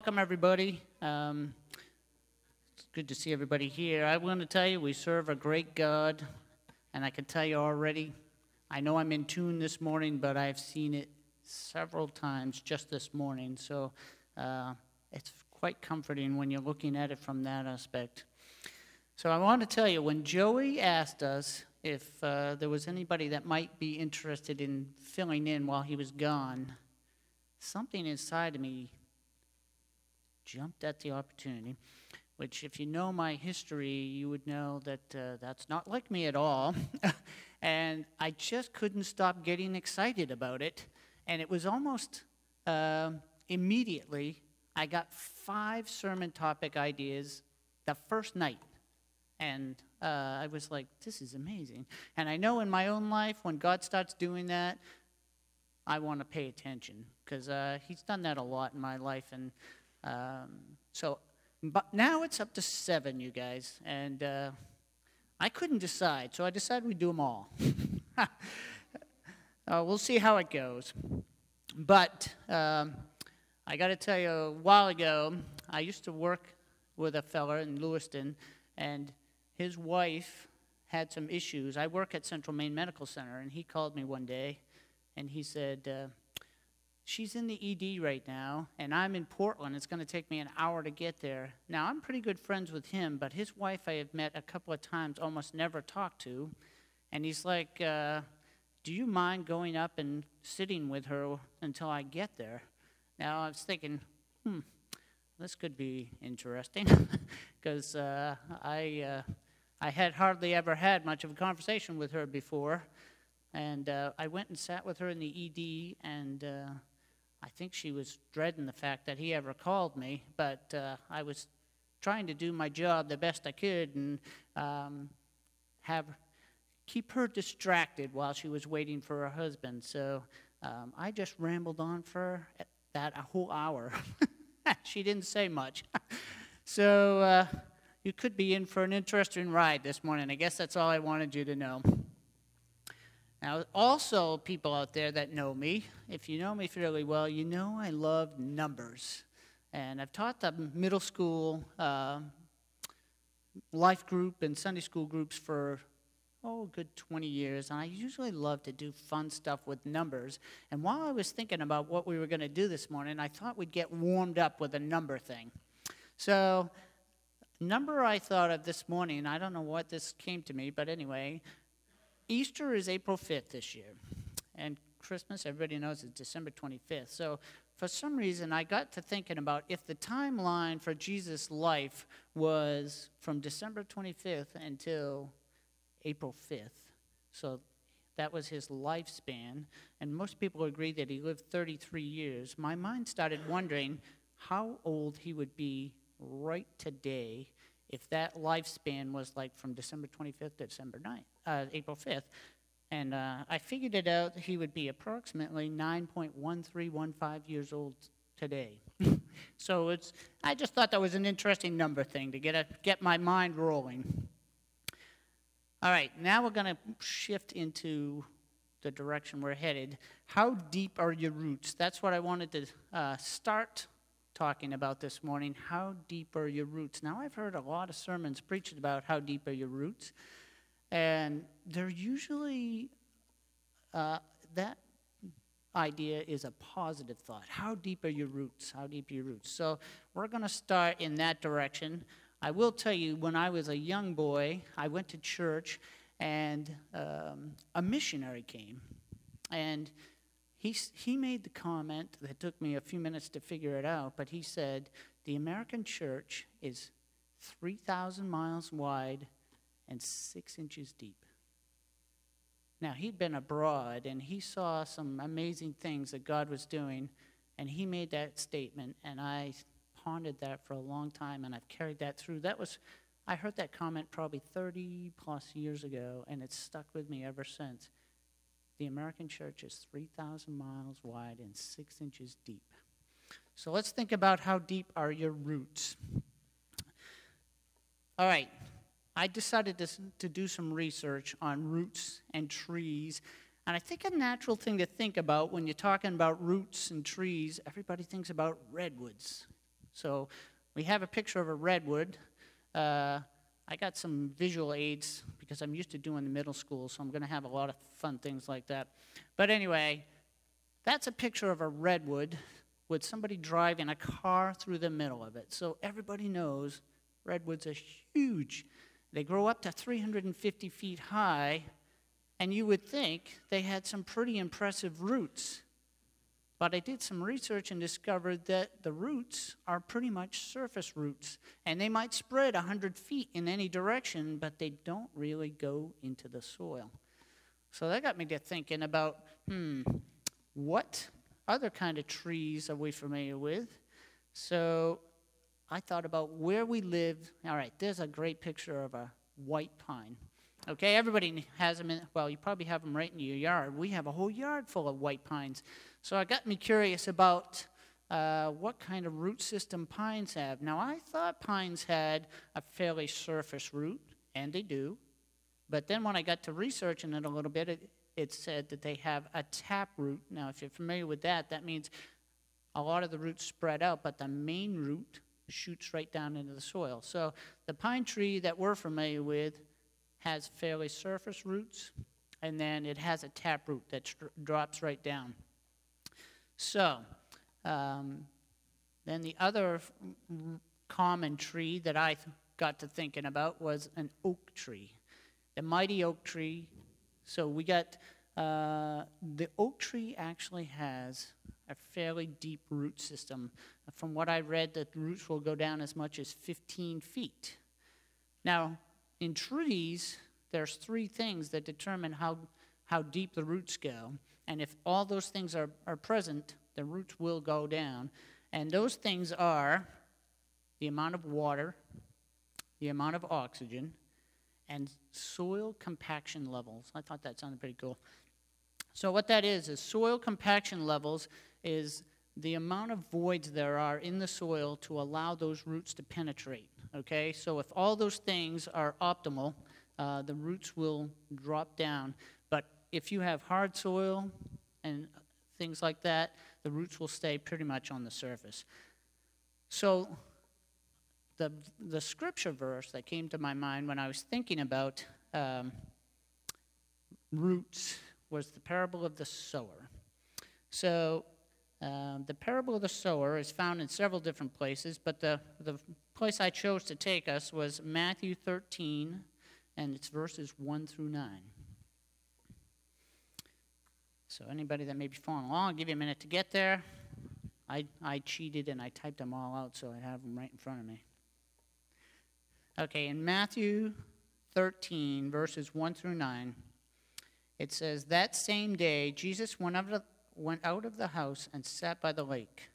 Welcome, everybody. It's good to see everybody here. I want to tell you, we serve a great God, and I can tell you already, I know I'm in tune this morning, but I've seen it several times just this morning, so it's quite comforting when you're looking at it from that aspect. So I want to tell you, when Joey asked us if there was anybody that might be interested in filling in while he was gone, something inside of me jumped at the opportunity, which if you know my history, you would know that that's not like me at all. And I just couldn't stop getting excited about it. And it was almost immediately, I got 5 sermon topic ideas the first night. And I was like, this is amazing. And I know in my own life, when God starts doing that, I want to pay attention, because he's done that a lot in my life. And but now it's up to 7, you guys. And I couldn't decide, so I decided we'd do them all. We'll see how it goes. But I got to tell you, a while ago, I used to work with a fella in Lewiston, and his wife had some issues. I work at Central Maine Medical Center, and he called me one day, and he said, she's in the ED right now, and I'm in Portland. It's going to take me an hour to get there. Now, I'm pretty good friends with him, but his wife I have met a couple of times, almost never talked to, and he's like, do you mind going up and sitting with her until I get there? Now, I was thinking, this could be interesting, because I had hardly ever had much of a conversation with her before, and I went and sat with her in the ED, and I think she was dreading the fact that he ever called me, but I was trying to do my job the best I could and keep her distracted while she was waiting for her husband. So I just rambled on for that a whole hour. She didn't say much. So you could be in for an interesting ride this morning. I guess that's all I wanted you to know. Now, also, people out there that know me, if you know me fairly well, you know I love numbers. And I've taught the middle school life group and Sunday school groups for, a good 20 years. And I usually love to do fun stuff with numbers. And while I was thinking about what we were going to do this morning, I thought we'd get warmed up with a number thing. So, number I thought of this morning, I don't know what this came to me, but anyway, Easter is April 5th this year, and Christmas, everybody knows, is December 25th. So for some reason, I got to thinking about if the timeline for Jesus' life was from December 25th until April 5th. So that was his lifespan, and most people agree that he lived 33 years. My mind started wondering how old he would be right today if that lifespan was like from December 25th to April 5th. And I figured it out, he would be approximately 9.1315 years old today. So I just thought that was an interesting number thing to get my mind rolling. All right, now we're going to shift into the direction we're headed. How deep are your roots? That's what I wanted to start talking about this morning. How deep are your roots? Now, I've heard a lot of sermons preached about how deep are your roots, and they're usually, that idea is a positive thought. How deep are your roots? How deep are your roots? So we're going to start in that direction. I will tell you, when I was a young boy, I went to church, and a missionary came, and he made the comment that took me a few minutes to figure it out, but he said, the American church is 3,000 miles wide and 6 inches deep. Now, he'd been abroad, and he saw some amazing things that God was doing, and he made that statement, and I pondered that for a long time, and I've carried that through. I heard that comment probably 30-plus years ago, and it's stuck with me ever since. The American church is 3,000 miles wide and 6 inches deep. So let's think about how deep are your roots. All right, I decided to do some research on roots and trees, and I think a natural thing to think about when you're talking about roots and trees, everybody thinks about redwoods. So we have a picture of a redwood. I got some visual aids because I'm used to doing the middle school, so I'm going to have a lot of fun things like that. But anyway, that's a picture of a redwood with somebody driving a car through the middle of it. So everybody knows redwoods are huge. They grow up to 350 feet high, and you would think they had some pretty impressive roots. But I did some research and discovered that the roots are pretty much surface roots. And they might spread 100 feet in any direction, but they don't really go into the soil. So that got me to thinking about, what other kind of trees are we familiar with? So I thought about where we live. All right, there's a great picture of a white pine. Okay, everybody has them well, you probably have them right in your yard. We have a whole yard full of white pines. So it got me curious about what kind of root system pines have. Now, I thought pines had a fairly surface root, and they do. But then when I got to researching it a little bit, it said that they have a tap root. Now, if you're familiar with that, that means a lot of the roots spread out, but the main root shoots right down into the soil. So the pine tree that we're familiar with has fairly surface roots, and then it has a tap root that drops right down. So then the other common tree that I got to thinking about was an oak tree, the mighty oak tree. So we got, the oak tree actually has a fairly deep root system. From what I read, the roots will go down as much as 15 feet. Now, in trees, there's three things that determine how deep the roots go. And if all those things are present, the roots will go down. And those things are the amount of water, the amount of oxygen, and soil compaction levels. I thought that sounded pretty cool. So what that is soil compaction levels is the amount of voids there are in the soil to allow those roots to penetrate, okay? So if all those things are optimal, the roots will drop down. But if you have hard soil and things like that, the roots will stay pretty much on the surface. So the scripture verse that came to my mind when I was thinking about roots was the parable of the sower. So the parable of the sower is found in several different places, but the place I chose to take us was Matthew 13, and it's verses 1 through 9. So anybody that may be following along, I'll give you a minute to get there. I cheated and I typed them all out, so I have them right in front of me. Okay, in Matthew 13, verses 1 through 9, it says, "That same day Jesus went out of the house and sat by the lake.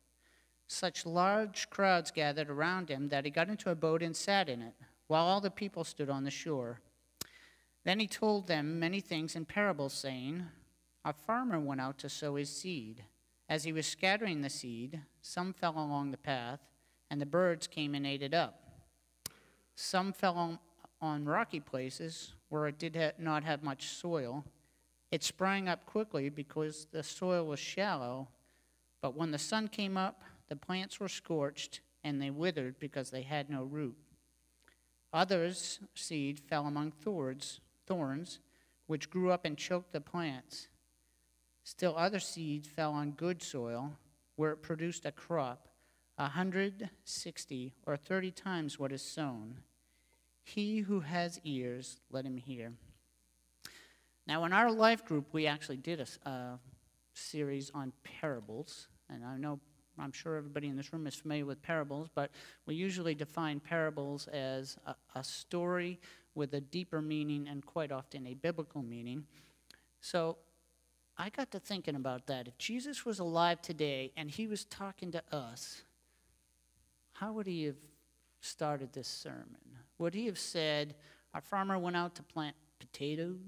Such large crowds gathered around him that he got into a boat and sat in it, while all the people stood on the shore. Then he told them many things in parables, saying, 'A farmer went out to sow his seed. As he was scattering the seed, some fell along the path, and the birds came and ate it up. Some fell on rocky places where it did not have much soil. It sprang up quickly because the soil was shallow, but when the sun came up, the plants were scorched, and they withered because they had no root. Others' seed fell among thorns, which grew up and choked the plants. Still other seed fell on good soil, where it produced a crop, 160 or 30 times what is sown. He who has ears, let him hear.'" Now, in our life group, we actually did a series on parables, and I'm sure everybody in this room is familiar with parables, but we usually define parables as a story with a deeper meaning and quite often a biblical meaning. So I got to thinking about that. If Jesus was alive today and he was talking to us, how would he have started this sermon? Would he have said, "A farmer went out to plant potatoes?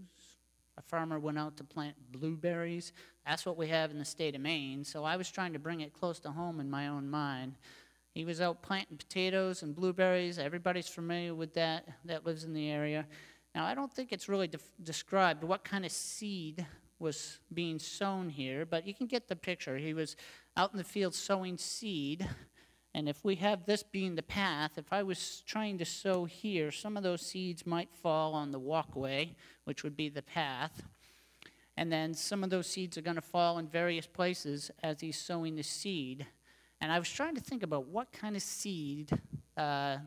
A farmer went out to plant blueberries"? That's what we have in the state of Maine, so I was trying to bring it close to home in my own mind. He was out planting potatoes and blueberries. Everybody's familiar with that lives in the area. Now, I don't think it's really described what kind of seed was being sown here, but you can get the picture. He was out in the field sowing seed, And if we have this being the path, if I was trying to sow here, some of those seeds might fall on the walkway, which would be the path. And then some of those seeds are going to fall in various places as he's sowing the seed. And I was trying to think about what kind of seed the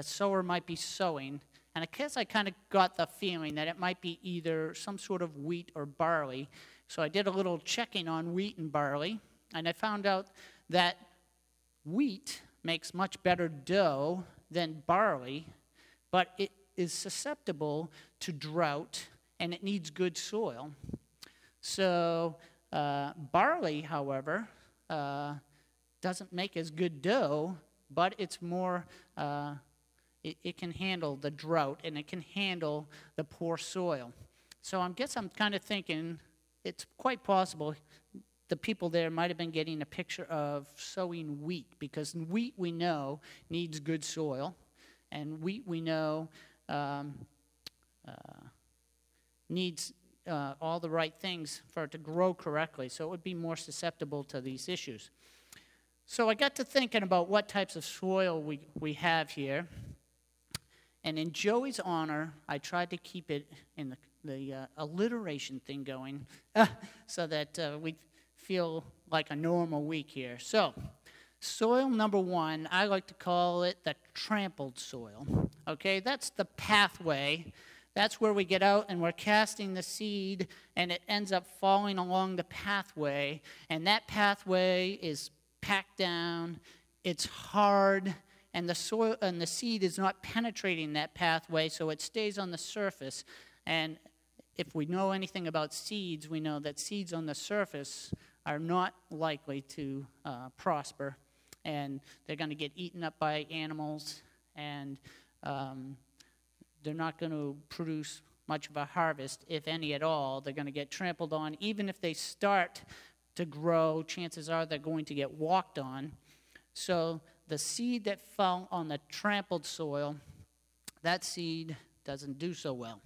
sower might be sowing. And I guess I kind of got the feeling that it might be either some sort of wheat or barley. So I did a little checking on wheat and barley. And I found out that wheat makes much better dough than barley, but it is susceptible to drought and it needs good soil. So barley, however, doesn't make as good dough, but it's more, it can handle the drought and it can handle the poor soil. So I guess I'm kind of thinking it's quite possible the people there might have been getting a picture of sowing wheat, because wheat, we know, needs good soil, and wheat, we know, needs all the right things for it to grow correctly, so it would be more susceptible to these issues. So I got to thinking about what types of soil we have here, and in Joey's honor, I tried to keep it in the alliteration thing going so that we feel like a normal week here. So, soil number one, I like to call it the trampled soil. Okay, that's the pathway. That's where we get out and we're casting the seed and it ends up falling along the pathway. And that pathway is packed down, it's hard, and the soil and the seed is not penetrating that pathway, so it stays on the surface. And if we know anything about seeds, we know that seeds on the surface are not likely to prosper, and they're going to get eaten up by animals, and they're not going to produce much of a harvest, if any at all. They're going to get trampled on. Even if they start to grow, chances are they're going to get walked on. So the seed that fell on the trampled soil, that seed doesn't do so well.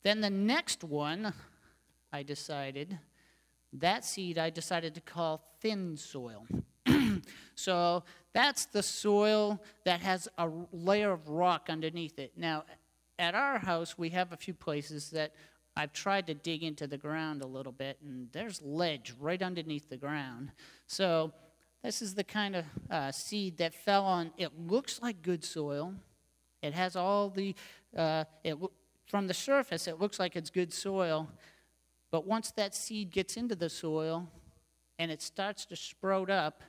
Then the next one, I decided to call thin soil. So that's the soil that has a layer of rock underneath it. Now, at our house, we have a few places that I've tried to dig into the ground a little bit, and there's ledge right underneath the ground. So this is the kind of seed that fell on, it looks like good soil. It has all the, from the surface, it looks like it's good soil. But once that seed gets into the soil and it starts to sprout up,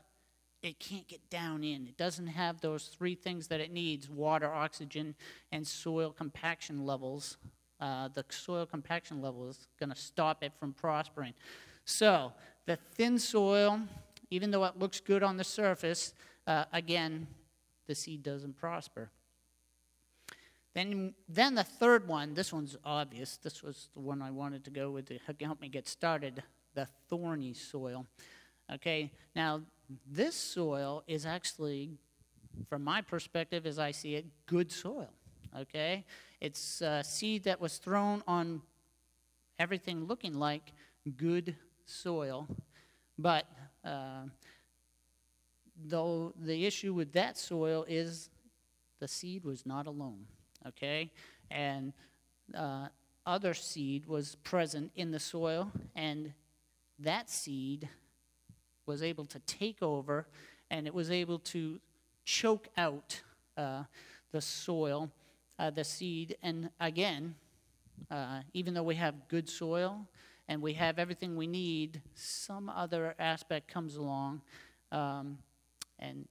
it can't get down in. It doesn't have those three things that it needs: water, oxygen, and soil compaction levels. The soil compaction level is going to stop it from prospering. So the thin soil, even though it looks good on the surface, again, the seed doesn't prosper. Then the third one, this one's obvious. This was the one I wanted to go with to help me get started, the thorny soil. Okay, now this soil is actually, from my perspective as I see it, good soil. Okay, it's seed that was thrown on everything looking like good soil, but though the issue with that soil is the seed was not alone. Okay, and other seed was present in the soil, and that seed was able to take over, and it was able to choke out the soil, the seed. And again, even though we have good soil and we have everything we need, some other aspect comes along and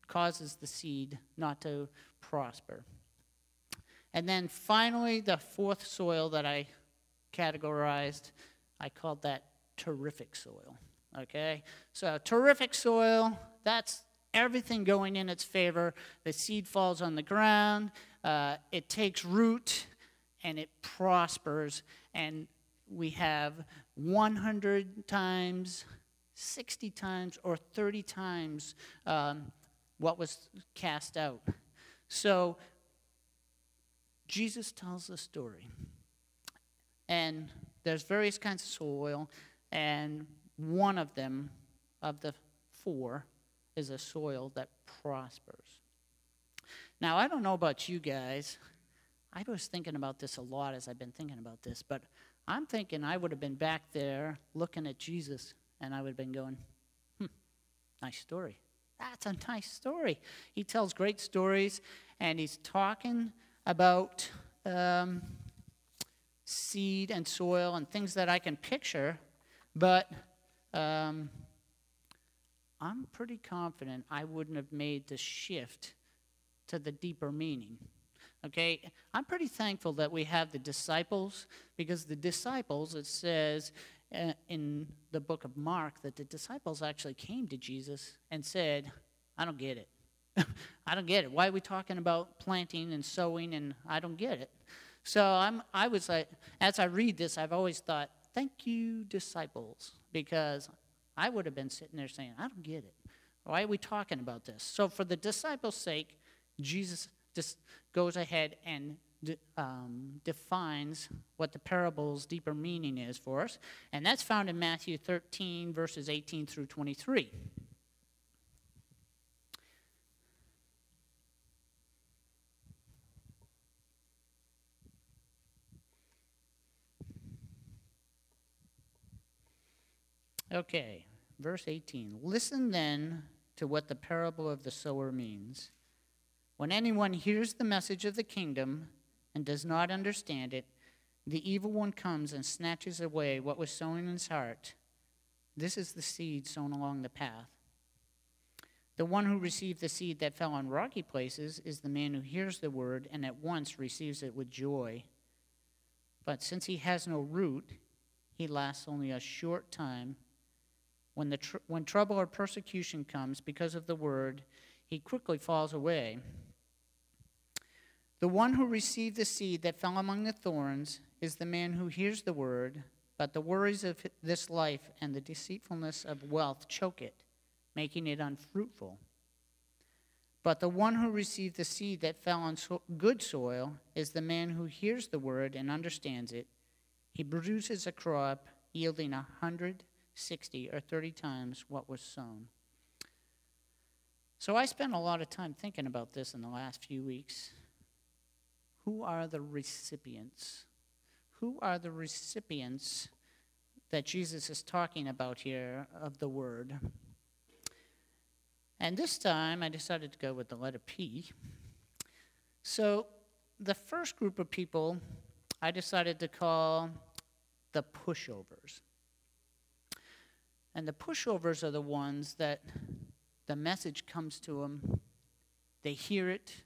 causes the seed not to prosper. And then finally, the fourth soil that I categorized, I called that terrific soil. Okay? So terrific soil, that's everything going in its favor. The seed falls on the ground, it takes root, and it prospers. And we have 100 times, 60 times, or 30 times what was cast out. So Jesus tells a story, and there's various kinds of soil, and one of them, of the four, is a soil that prospers. Now, I don't know about you guys. I was thinking about this a lot as I've been thinking about this, but I'm thinking I would have been back there looking at Jesus, and I would have been going, nice story. That's a nice story. He tells great stories, and he's talking about seed and soil and things that I can picture, but I'm pretty confident I wouldn't have made the shift to the deeper meaning. Okay, I'm pretty thankful that we have the disciples, because the disciples, it says in the book of Mark, that the disciples actually came to Jesus and said, I don't get it. I don't get it. Why are we talking about planting and sowing, and I don't get it? So I was like, as I read this, I've always thought, thank you, disciples, because I would have been sitting there saying, I don't get it. Why are we talking about this? So for the disciples' sake, Jesus just goes ahead and defines what the parable's deeper meaning is for us. And that's found in Matthew 13, verses 18 through 23. Okay, verse 18. Listen then to what the parable of the sower means. When anyone hears the message of the kingdom and does not understand it, the evil one comes and snatches away what was sown in his heart. This is the seed sown along the path. The one who received the seed that fell on rocky places is the man who hears the word and at once receives it with joy. But since he has no root, he lasts only a short time. When trouble or persecution comes because of the word, he quickly falls away. The one who received the seed that fell among the thorns is the man who hears the word, but the worries of this life and the deceitfulness of wealth choke it, making it unfruitful. But the one who received the seed that fell on good soil is the man who hears the word and understands it. He produces a crop yielding 100, 60, or 30 times what was sown. So I spent a lot of time thinking about this in the last few weeks. Who are the recipients? Who are the recipients that Jesus is talking about here of the word? And this time I decided to go with the letter P. So the first group of people I decided to call the pushovers. And the pushovers are the ones that the message comes to them, they hear it,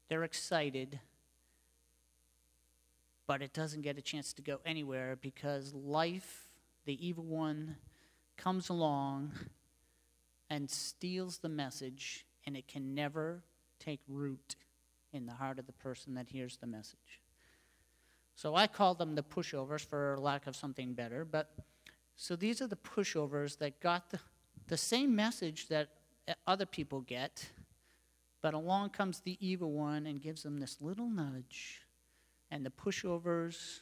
they're excited, but it doesn't get a chance to go anywhere because life, the evil one, comes along and steals the message, and it can never take root in the heart of the person that hears the message. So I call them the pushovers for lack of something better, but so these are the pushovers that got the same message that other people get, but along comes the evil one and gives them this little nudge, and the pushovers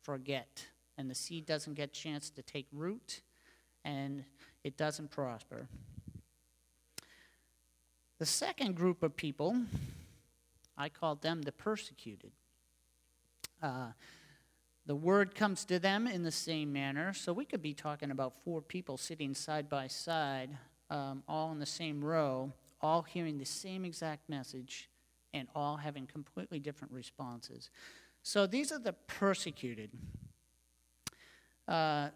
forget, and the seed doesn't get a chance to take root, and it doesn't prosper. The second group of people, I call them the persecuted. The word comes to them in the same manner, so we could be talking about 4 people sitting side by side, all in the same row, all hearing the same exact message, and all having completely different responses. So these are the persecuted. When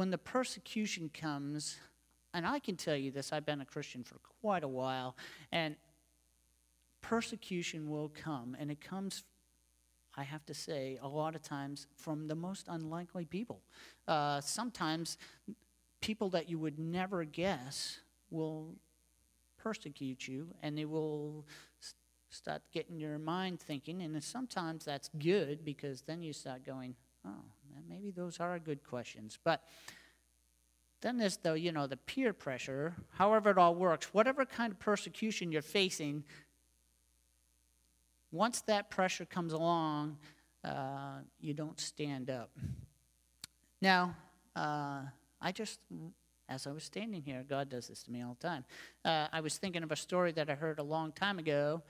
the persecution comes, and I can tell you this, I've been a Christian for quite a while, and persecution will come, and it comes, I have to say, a lot of times from the most unlikely people. Sometimes people that you would never guess will persecute you, and they will start getting your mind thinking, and sometimes that's good because then you start going, oh, maybe those are good questions. But then there's the peer pressure, however it all works, whatever kind of persecution you're facing, once that pressure comes along, you don't stand up. Now, I just as I was standing here, God does this to me all the time, I was thinking of a story that I heard a long time ago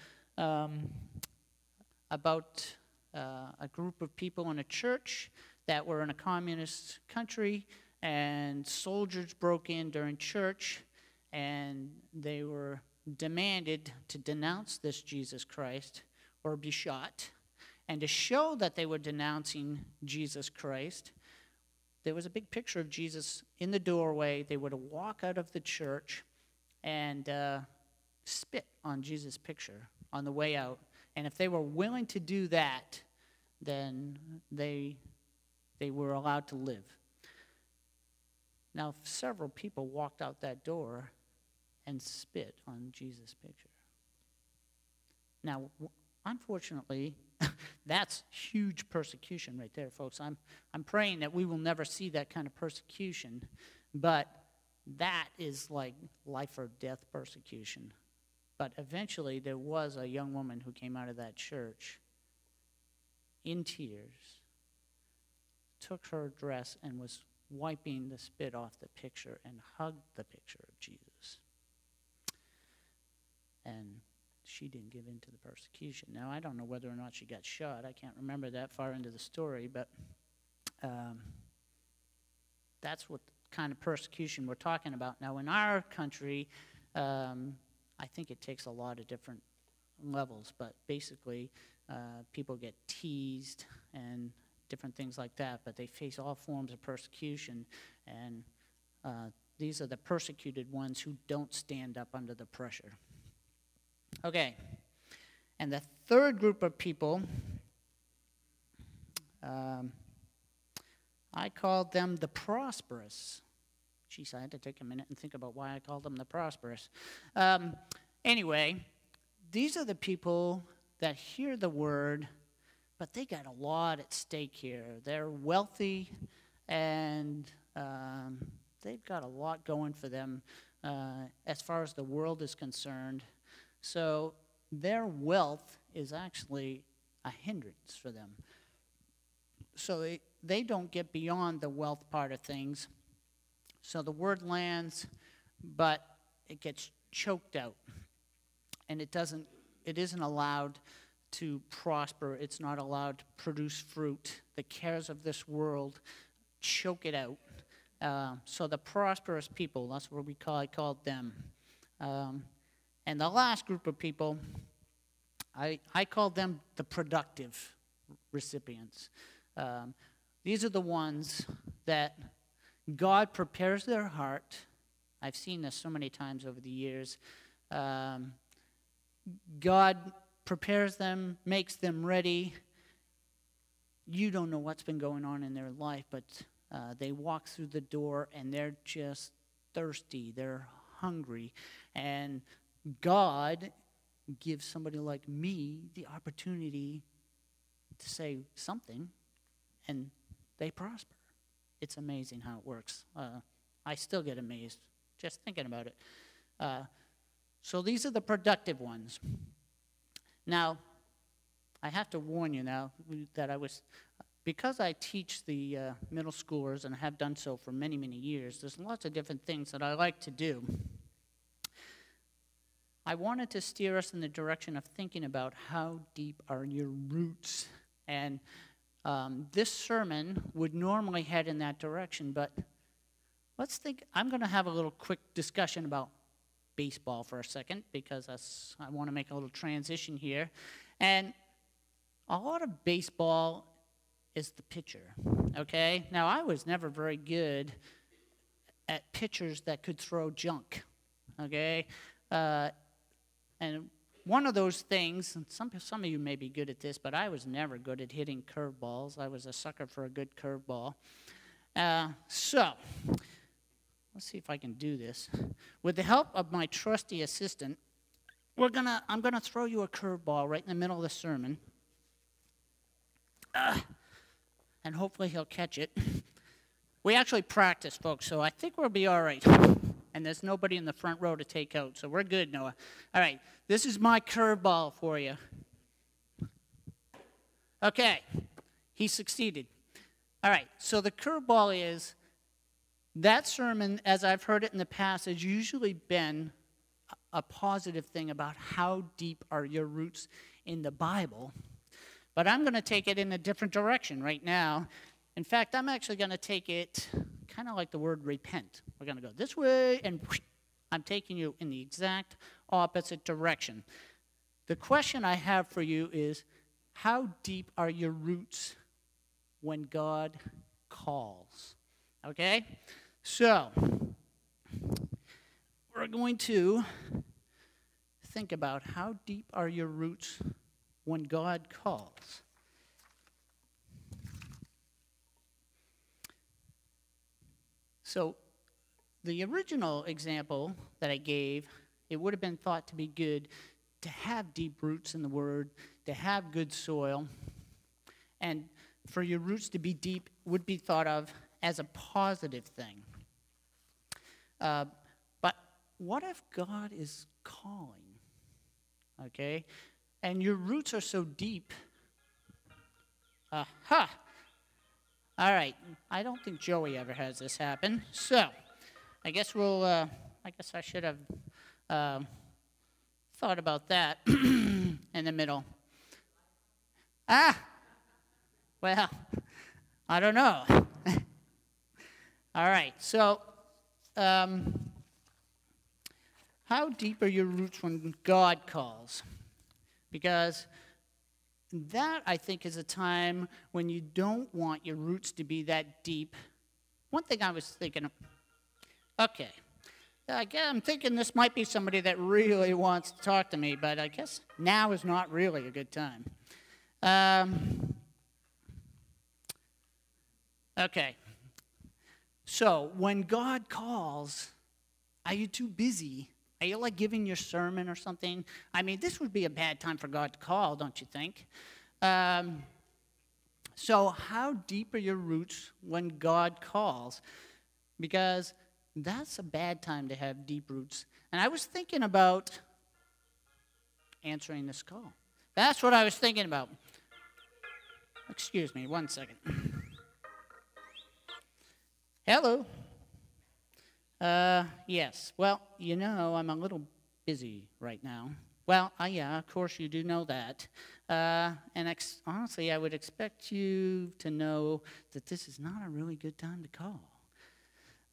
about a group of people in a church that were in a communist country, and soldiers broke in during church, and they were demanded to denounce this Jesus Christ or be shot. And to show that they were denouncing Jesus Christ, there was a big picture of Jesus in the doorway. They would walk out of the church and spit on Jesus' picture on the way out. And if they were willing to do that, then they were allowed to live. Now, several people walked out that door and spit on Jesus' picture. Now, unfortunately, that's huge persecution right there, folks. I'm praying that we will never see that kind of persecution, but that is like life or death persecution. But eventually there was a young woman who came out of that church in tears, took her dress and was wiping the spit off the picture and hugged the picture of Jesus. And she didn't give in to the persecution. Now, I don't know whether or not she got shot. I can't remember that far into the story, but that's what kind of persecution we're talking about. Now, in our country, I think it takes a lot of different levels, but basically people get teased and different things like that, but they face all forms of persecution, and these are the persecuted ones who don't stand up under the pressure. Okay, and the third group of people, I called them the prosperous. Geez, I had to take a minute and think about why I called them the prosperous. Anyway, these are the people that hear the word, but they got a lot at stake here. They're wealthy, and they've got a lot going for them as far as the world is concerned. So their wealth is actually a hindrance for them. So they don't get beyond the wealth part of things. So the word lands, but it gets choked out. And it isn't allowed to prosper. It's not allowed to produce fruit. The cares of this world choke it out. So the prosperous people, that's what I called them. And the last group of people, I called them the productive recipients. These are the ones that God prepares their heart. I've seen this so many times over the years. God prepares them, makes them ready. You don't know what's been going on in their life, but they walk through the door and they're just thirsty. They're hungry. And God gives somebody like me the opportunity to say something, and they prosper. It's amazing how it works. I still get amazed just thinking about it. So these are the productive ones. Now, I have to warn you now that because I teach the middle schoolers and have done so for many, many years, there's lots of different things that I like to do. I wanted to steer us in the direction of thinking about how deep are your roots. And this sermon would normally head in that direction, but let's think. I'm going to have a little quick discussion about baseball for a second, because I want to make a little transition here. And a lot of baseball is the pitcher, okay? Now, I was never very good at pitchers that could throw junk, okay? And one of those things, and some of you may be good at this, but I was never good at hitting curveballs. I was a sucker for a good curveball. So, let's see if I can do this. With the help of my trusty assistant, I'm gonna throw you a curveball right in the middle of the sermon. And hopefully he'll catch it. We actually practice, folks, so I think we'll be all right. And there's nobody in the front row to take out, so we're good, Noah. All right, this is my curveball for you. Okay, he succeeded. All right, so the curveball is that sermon, as I've heard it in the past, has usually been a positive thing about how deep are your roots in the Bible. But I'm going to take it in a different direction right now. In fact, I'm actually going to take it kind of like the word repent. We're going to go this way, and I'm taking you in the exact opposite direction. The question I have for you is, how deep are your roots when God calls? Okay? So, we're going to think about how deep are your roots when God calls. So, the original example that I gave, it would have been thought to be good to have deep roots in the Word, to have good soil, and for your roots to be deep would be thought of as a positive thing. But what if God is calling? Okay? And your roots are so deep. Aha! All right. I don't think Joey ever has this happen. So, I guess I should have thought about that in the middle. Well, I don't know. All right. So, how deep are your roots when God calls? Because that, I think, is a time when you don't want your roots to be that deep. One thing I was thinking of, okay, I'm thinking this might be somebody that really wants to talk to me, but I guess now is not really a good time. Okay, so when God calls, are you too busy? Are you like giving your sermon or something? I mean, this would be a bad time for God to call, don't you think? So how deep are your roots when God calls? Because that's a bad time to have deep roots. And I was thinking about answering this call. That's what I was thinking about. Excuse me, 1 second. Hello. Yes. Well, you know, I'm a little busy right now. Well, yeah, of course you do know that. And honestly, I would expect you to know that this is not a really good time to call.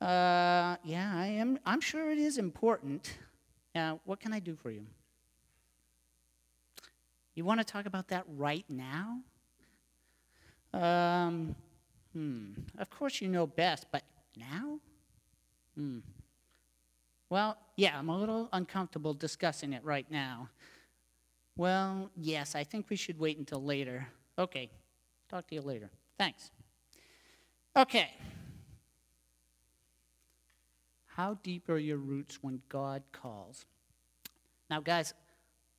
Yeah, I am. I'm sure it is important. What can I do for you? You want to talk about that right now? Of course you know best, but now? Well, yeah, I'm a little uncomfortable discussing it right now. Well, yes, I think we should wait until later. Okay, talk to you later. Thanks. Okay. How deep are your roots when God calls? Now, guys,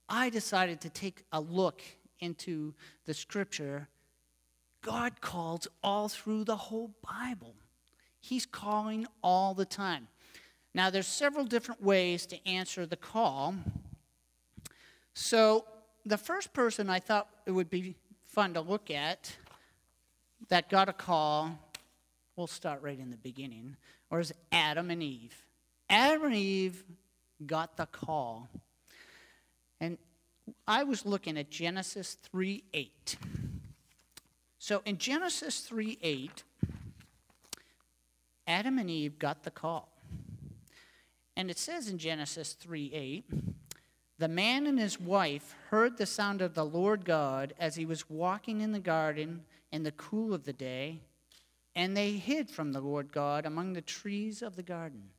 I decided to take a look into the scripture. God calls all through the whole Bible. He's calling all the time. Now, there's several different ways to answer the call. So, the first person I thought it would be fun to look at that got a call, we'll start right in the beginning, was Adam and Eve. Adam and Eve got the call. And I was looking at Genesis 3:8. So, in Genesis 3:8, Adam and Eve got the call. And it says in Genesis 3:8, the man and his wife heard the sound of the Lord God as he was walking in the garden in the cool of the day, and they hid from the Lord God among the trees of the garden.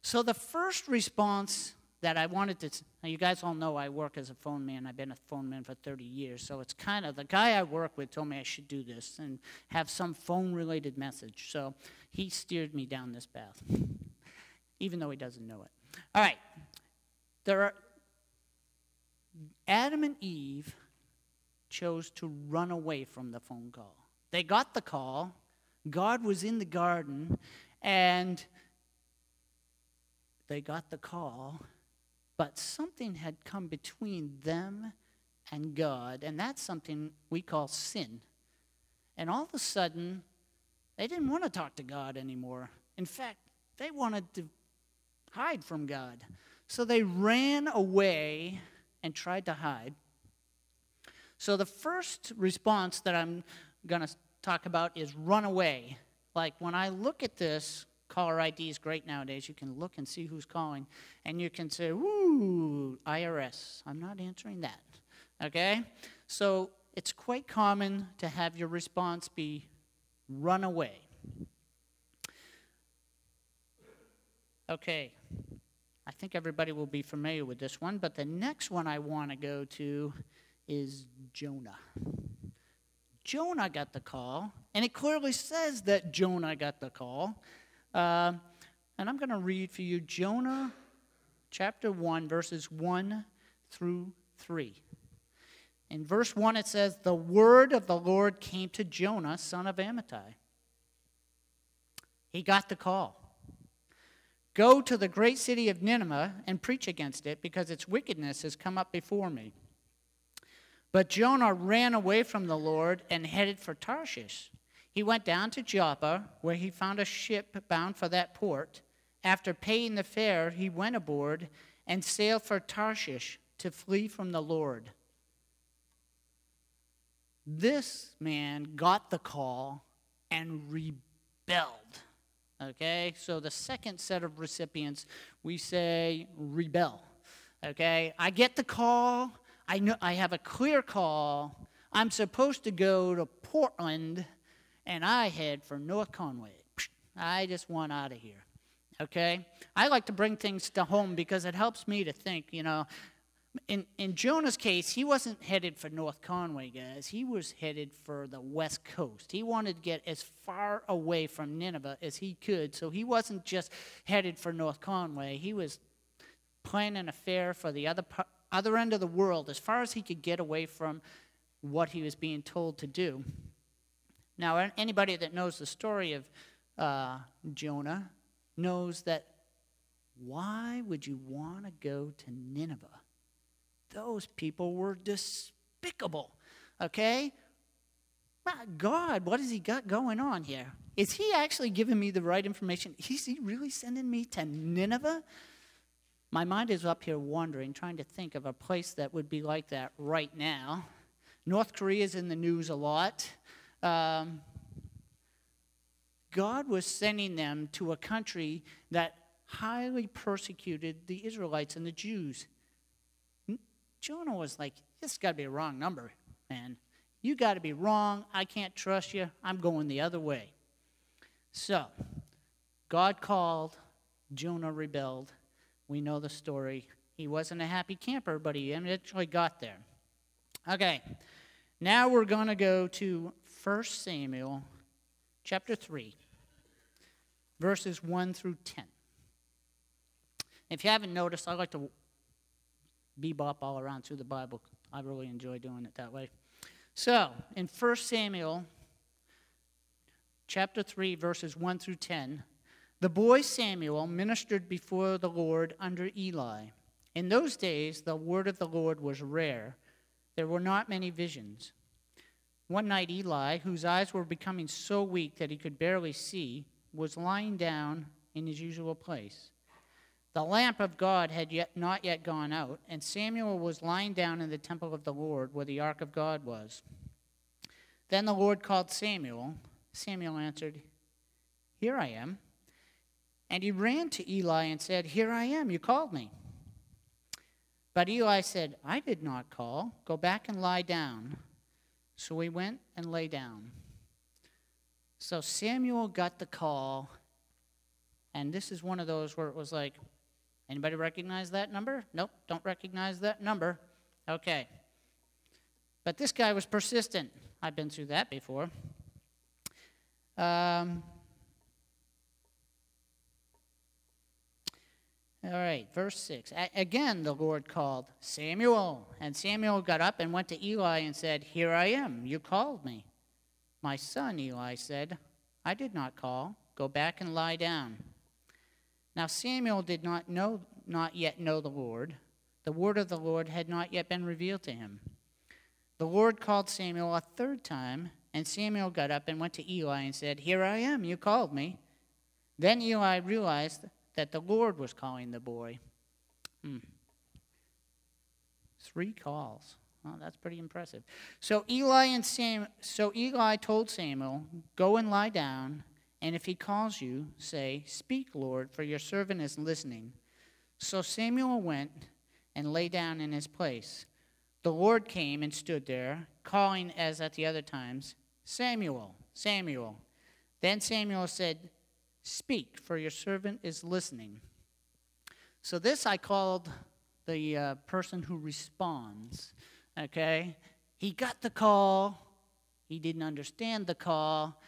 So the first response that I wanted to, now you guys all know I work as a phone man. I've been a phone man for 30 years, so it's kind of, the guy I work with told me I should do this and have some phone-related message. So he steered me down this path, even though he doesn't know it. All right. Adam and Eve chose to run away from the phone call. They got the call. God was in the garden, and they got the call, but something had come between them and God, and that's something we call sin. And all of a sudden, They didn't want to talk to God anymore. In fact, they wanted to hide from God. So they ran away and tried to hide. So the first response that I'm going to talk about is run away. Like when I look at this, caller ID is great nowadays. You can look and see who's calling. And you can say, "Ooh, IRS. I'm not answering that." Okay? So it's quite common to have your response be run away. Okay. I think everybody will be familiar with this one. But the next one I want to go to is Jonah. Jonah got the call. And it clearly says that Jonah got the call. And I'm going to read for you Jonah chapter 1, verses 1 through 3. In verse 1 it says, "The word of the Lord came to Jonah, son of Amittai." He got the call. "Go to the great city of Nineveh and preach against it, because its wickedness has come up before me." But Jonah ran away from the Lord and headed for Tarshish. He went down to Joppa, where he found a ship bound for that port. After paying the fare, he went aboard and sailed for Tarshish to flee from the Lord. This man got the call and rebelled. Okay, so the second set of recipients, we say rebel. Okay, I get the call. I know I have a clear call. I'm supposed to go to Portland, and I head for North Conway. I just want out of here. Okay? I like to bring things to home because it helps me to think, In Jonah's case, he wasn't headed for North Conway, guys. He was headed for the West Coast. He wanted to get as far away from Nineveh as he could, so he wasn't just headed for North Conway. He was planning a fare for the other end of the world, as far as he could get away from what he was being told to do. Now, anybody that knows the story of Jonah knows that why would you want to go to Nineveh? Those people were despicable, okay? My God, what has he got going on here? Is he actually giving me the right information? Is he really sending me to Nineveh? My mind is up here wandering, trying to think of a place that would be like that right now. North Korea is in the news a lot. God was sending them to a country that highly persecuted the Israelites and the Jews. Jonah was like, "This has got to be a wrong number, man. You got to be wrong. I can't trust you. I'm going the other way." So, God called. Jonah rebelled. We know the story. He wasn't a happy camper, but he eventually got there. Okay, now we're going to go to 1 Samuel chapter 3, verses 1 through 10. If you haven't noticed, I like to bebop all around through the Bible. I really enjoy doing it that way. So, in 1 Samuel chapter 3, verses 1 through 10, "The boy Samuel ministered before the Lord under Eli. In those days, the word of the Lord was rare. There were not many visions. One night, Eli, whose eyes were becoming so weak that he could barely see, was lying down in his usual place. The lamp of God had not yet gone out, and Samuel was lying down in the temple of the Lord, where the ark of God was. Then the Lord called Samuel. Samuel answered, 'Here I am.' And he ran to Eli and said, 'Here I am, you called me.' But Eli said, 'I did not call. Go back and lie down.' So he went and lay down. So Samuel got the call, and this is one of those where it was like, anybody recognize that number? Nope, don't recognize that number. Okay. But this guy was persistent. I've been through that before. All right, verse 6. Again, the Lord called, 'Samuel.' And Samuel got up and went to Eli and said, 'Here I am, you called me.' 'My son,' Eli said, 'I did not call. Go back and lie down.' Now Samuel did not yet know the Lord. The word of the Lord had not yet been revealed to him. The Lord called Samuel a third time, And Samuel got up and went to Eli and said, "Here I am, you called me." Then Eli realized that the Lord was calling the boy. 3 calls. Oh, that's pretty impressive. So Eli told Samuel, "Go and lie down, and if he calls you, say, 'Speak, Lord, for your servant is listening.'" So Samuel went and lay down in his place. The Lord came and stood there, calling as at the other times, "Samuel, Samuel." Then Samuel said, "Speak, for your servant is listening." So this I called the person who responds, okay? He got the call. He didn't understand the call.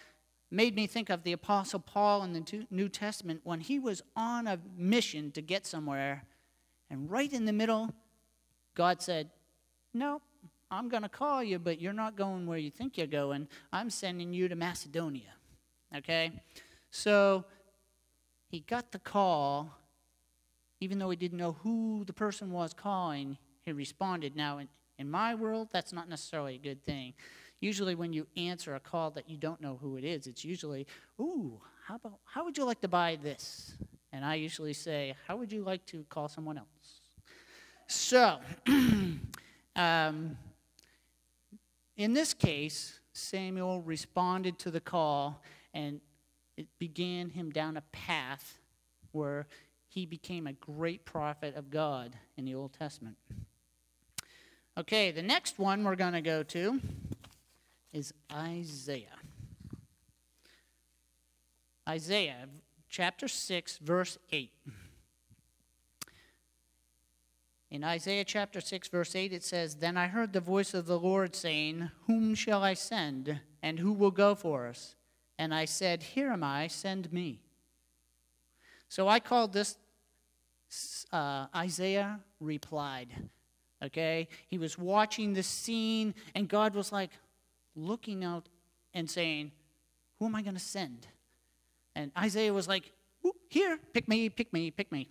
Made me think of the Apostle Paul in the New Testament when he was on a mission to get somewhere, and right in the middle, God said, "No, I'm going to call you, but you're not going where you think you're going. I'm sending you to Macedonia." Okay? So he got the call. Even though he didn't know who the person was calling, he responded. Now, in my world, that's not necessarily a good thing. Usually when you answer a call that you don't know who it is, it's usually, "Ooh, how would you like to buy this?" And I usually say, "How would you like to call someone else?" So, in this case, Samuel responded to the call, and it began him down a path where he became a great prophet of God in the Old Testament. Okay, the next one we're going to go to is Isaiah. Isaiah chapter 6, verse 8. In Isaiah chapter 6, verse 8, it says, "Then I heard the voice of the Lord saying, 'Whom shall I send, and who will go for us?' And I said, 'Here am I, send me.'" So I called this Isaiah replied. Okay? He was watching the scene, and God was like looking out and saying, "Who am I going to send?" And Isaiah was like, "Here, pick me, pick me, pick me."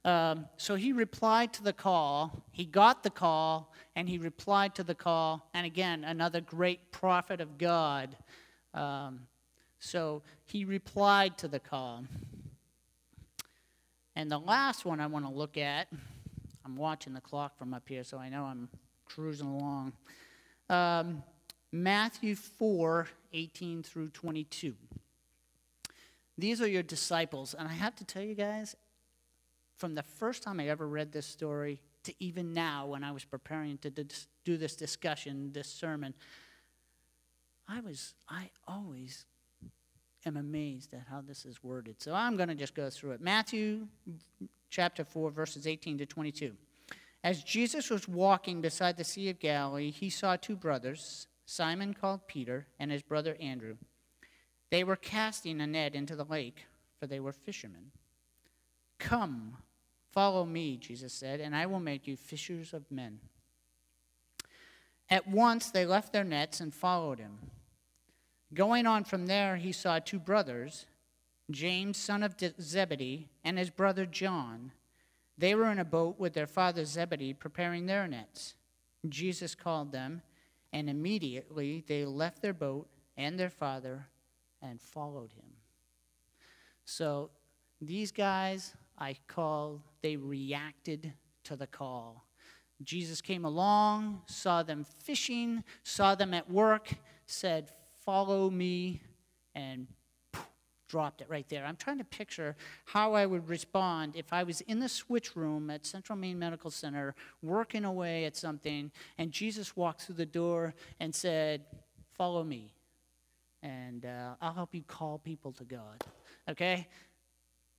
So he replied to the call. He got the call, and he replied to the call. And again, another great prophet of God. So he replied to the call. And the last one I want to look at, I'm watching the clock from up here, so I know I'm cruising along. Matthew 4, 18 through 22. These are your disciples. And I have to tell you guys, from the first time I ever read this story to even now when I was preparing to do this discussion, this sermon, I always am amazed at how this is worded. So I'm going to just go through it. Matthew chapter 4, verses 18 to 22. "As Jesus was walking beside the Sea of Galilee, he saw 2 brothers, Simon called Peter and his brother Andrew. They were casting a net into the lake, for they were fishermen. 'Come, follow me,' Jesus said, 'and I will make you fishers of men.' At once they left their nets and followed him. Going on from there, he saw 2 brothers, James, son of Zebedee, and his brother John. They were in a boat with their father Zebedee, preparing their nets. Jesus called them, and immediately they left their boat and their father and followed him." So these guys, they reacted to the call. Jesus came along, saw them fishing, saw them at work, said, "Follow me," and dropped it right there. I'm trying to picture how I would respond if I was in the switch room at Central Maine Medical Center working away at something, and Jesus walked through the door and said, "Follow me, and I'll help you call people to God." Okay?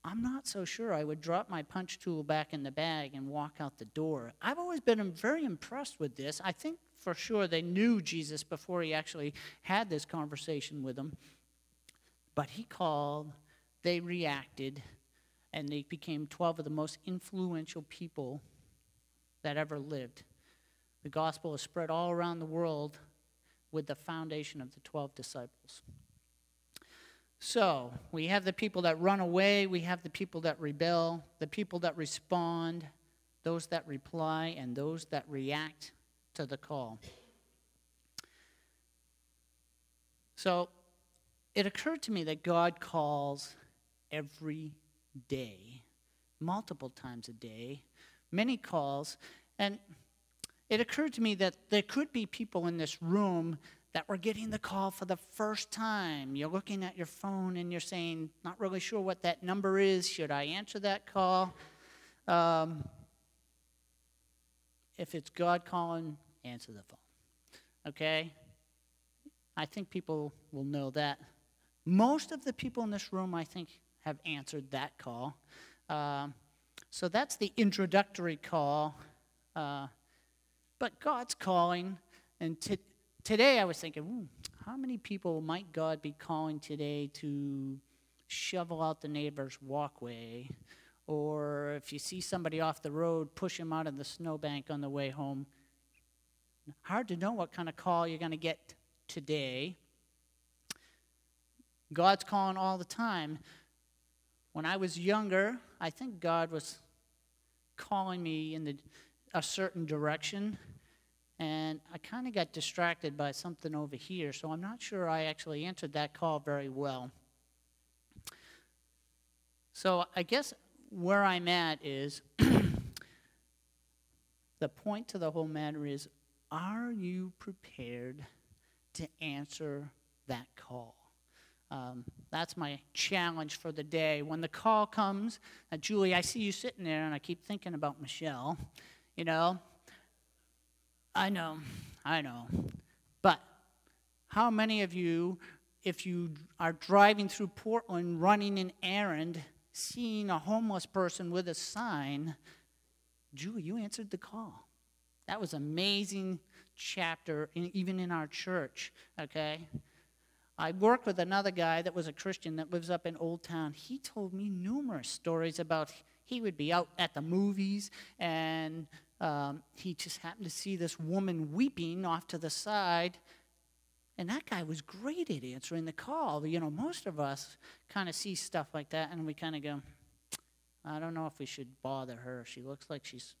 I'm not so sure I would drop my punch tool back in the bag and walk out the door. I've always been very impressed with this. I think for sure they knew Jesus before he actually had this conversation with them. But he called, they reacted, and they became 12 of the most influential people that ever lived. The gospel is spread all around the world with the foundation of the 12 disciples. So, we have the people that run away, we have the people that rebel, the people that respond, those that reply, and those that react to the call. So it occurred to me that God calls every day, multiple times a day, many calls. And it occurred to me that there could be people in this room that were getting the call for the first time. You're looking at your phone and you're saying, not really sure what that number is. Should I answer that call? If it's God calling, answer the phone. Okay? I think people will know that. Most of the people in this room, I think, have answered that call. So that's the introductory call. But God's calling, and today I was thinking, how many people might God be calling today to shovel out the neighbor's walkway? Or if you see somebody off the road, push him out of the snowbank on the way home. Hard to know what kind of call you're going to get today. God's calling all the time. When I was younger, I think God was calling me in a certain direction, and I kind of got distracted by something over here, so I'm not sure I actually answered that call very well. So I guess where I'm at is, the point to the whole matter is, are you prepared to answer that call? That's my challenge for the day. When the call comes, Julie, I see you sitting there, and I keep thinking about Michelle. You know, I know. But how many of you, if you are driving through Portland running an errand, seeing a homeless person with a sign, Julie, you answered the call. That was an amazing chapter, even in our church, okay? I worked with another guy that was a Christian that lives up in Old Town. He told me numerous stories about he would be out at the movies, and he just happened to see this woman weeping off to the side, and that guy was great at answering the call. You know, most of us kind of see stuff like that, and we kind of go, I don't know if we should bother her. She looks like she's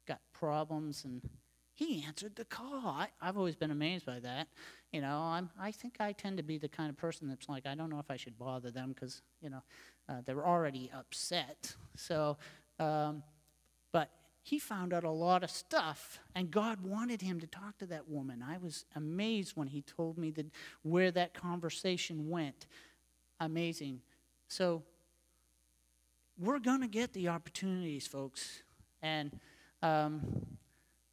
got problems, and he answered the call. I've always been amazed by that. You know, I think I tend to be the kind of person that's like, I don't know if I should bother them because, you know, they're already upset. So, but he found out a lot of stuff, and God wanted him to talk to that woman. I was amazed when he told me where that conversation went. Amazing. So we're going to get the opportunities, folks, and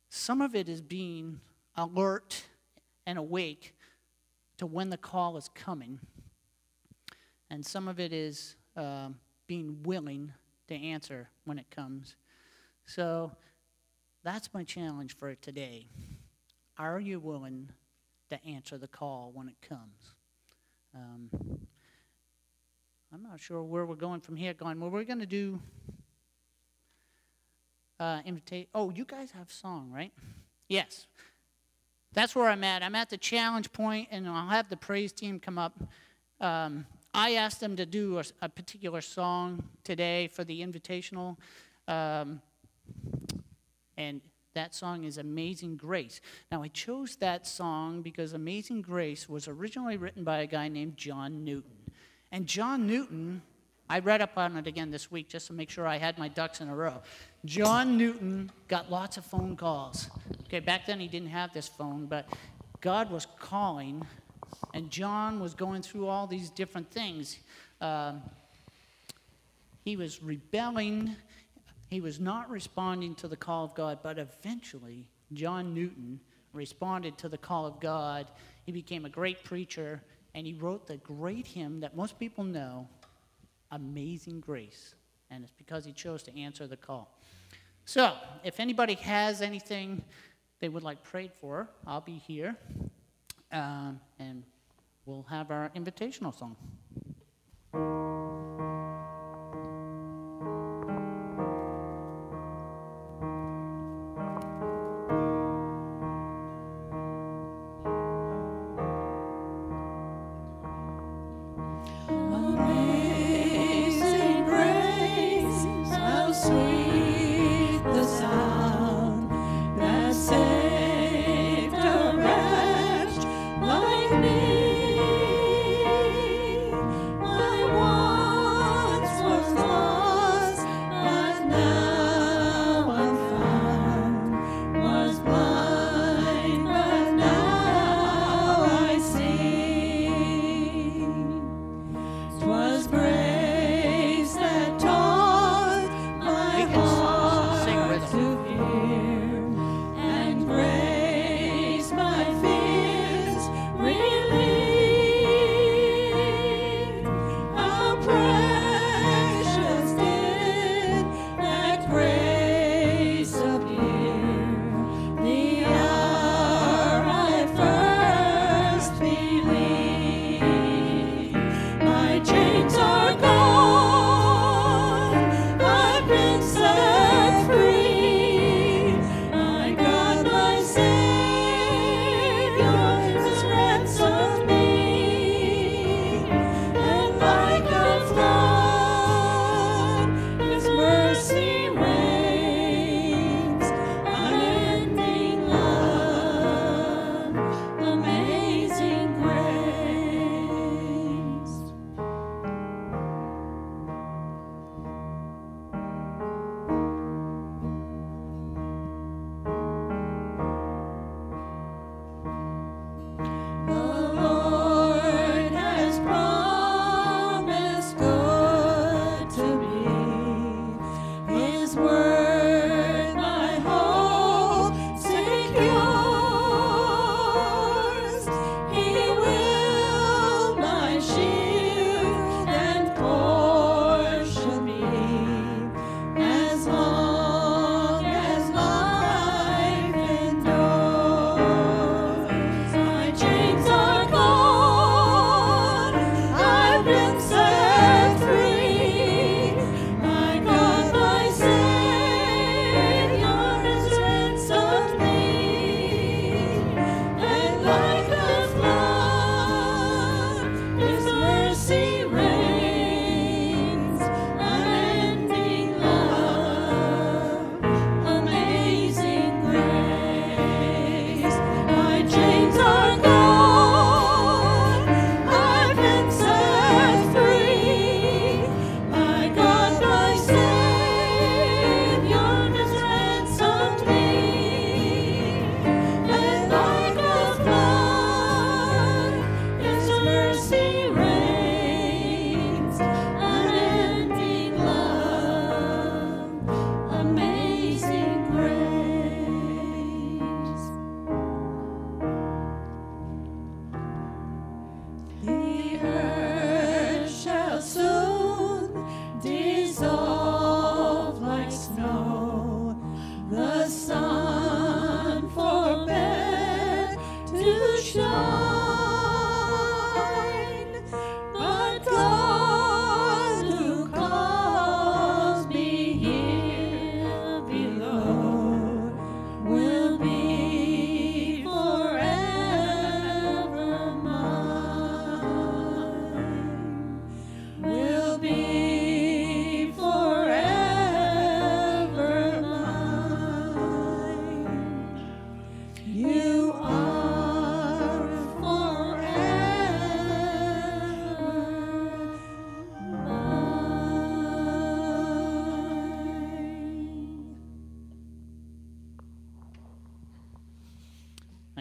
some of it is being alert and awake to when the call is coming, and some of it is being willing to answer when it comes. So that's my challenge for today. Are you willing to answer the call when it comes? I'm not sure where we're going from here. Well, we're going to do invitation. Oh, you guys have song, right? Yes. That's where I'm at. I'm at the challenge point, and I'll have the praise team come up. I asked them to do a particular song today for the invitational, and that song is Amazing Grace. Now, I chose that song because Amazing Grace was originally written by a guy named John Newton. And John Newton, I read up on it again this week just to make sure I had my ducks in a row. John Newton got lots of phone calls. Okay, back then he didn't have this phone, but God was calling, and John was going through all these different things. He was rebelling. He was not responding to the call of God, but eventually John Newton responded to the call of God. He became a great preacher, and he wrote the great hymn that most people know, Amazing Grace, and it's because he chose to answer the call. So, if anybody has anything they would like prayed for, I'll be here, and we'll have our invitational song. Saved a wretch like me.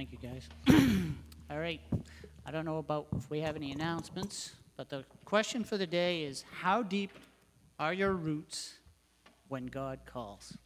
Thank you, guys. All right. I don't know about if we have any announcements, but the question for the day is, how deep are your roots when God calls?